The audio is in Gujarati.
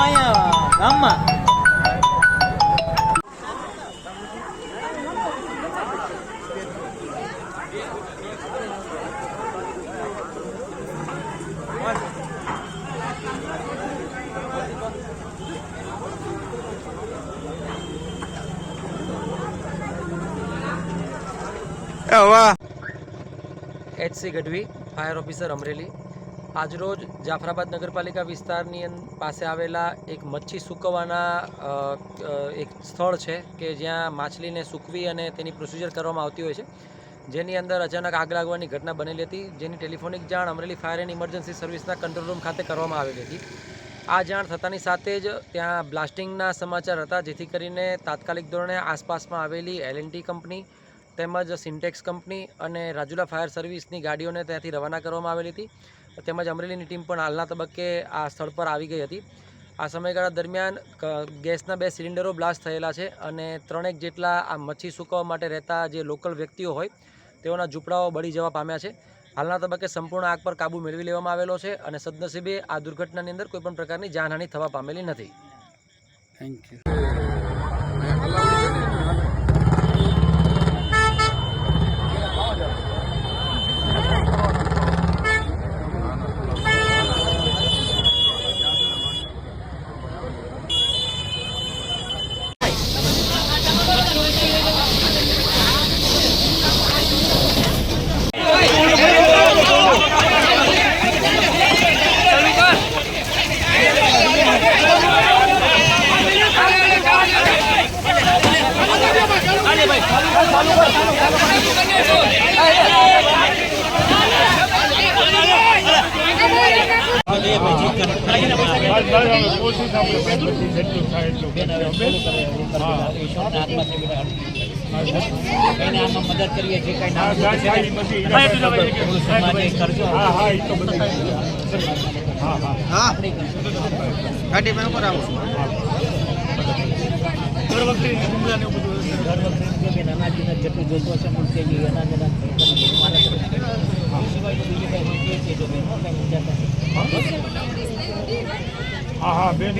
અહીંયા ગામમાં. HC Gadhvi, fire officer Amreli. આજરોજ જાફરાબાદ નગરપાલિકા વિસ્તારની પાસે આવેલા એક મચ્છી સૂકવવાના એક સ્થળ છે કે જ્યાં માછલીને સૂકવી અને તેની પ્રોસિજર કરવામાં આવતી હોય છે, જેની અંદર અચાનક આગ લાગવાની ઘટના બનેલી હતી, જેની ટેલિફોનિક જાણ અમરેલી ફાયર એન્ડ ઇમરજન્સી સર્વિસના કંટ્રોલ રૂમ ખાતે કરવામાં આવેલી હતી. આ જાણ થતાની સાથે જ ત્યાં બ્લાસ્ટિંગના સમાચાર હતા, જેથી કરીને તાત્કાલિક ધોરણે આસપાસમાં આવેલી L&T કંપની તેમજ સિન્ટેક્સ કંપની અને રાજુલા ફાયર સર્વિસની ગાડીઓને ત્યાંથી રવાના કરવામાં આવેલી હતી. તેમજ અમરેલીની ટીમ પણ હાલના તબક્કે આ સ્થળ પર આવી ગઈ હતી. આ સમયગાળા દરમિયાન ગેસના 2 સિલિન્ડરો બ્લાસ્ટ થયેલા છે અને 3 જેટલા આ મચ્છી સૂકવવા માટે રહેતા જે લોકલ વ્યક્તિઓ હોય તેઓના ઝૂંપડાઓ બળી જવા પામ્યા છે. હાલના તબક્કે સંપૂર્ણ આગ પર કાબૂ મેળવી લેવામાં આવેલો છે અને સદનસીબે આ દુર્ઘટનાની અંદર કોઈપણ પ્રકારની જાનહાનિ થવા પામેલી નથી. Thank you. મદદ કરીએ છીએ કઈ ના અનાજના જેટલું જોતું હશે પણ તે અનાજ હા બેન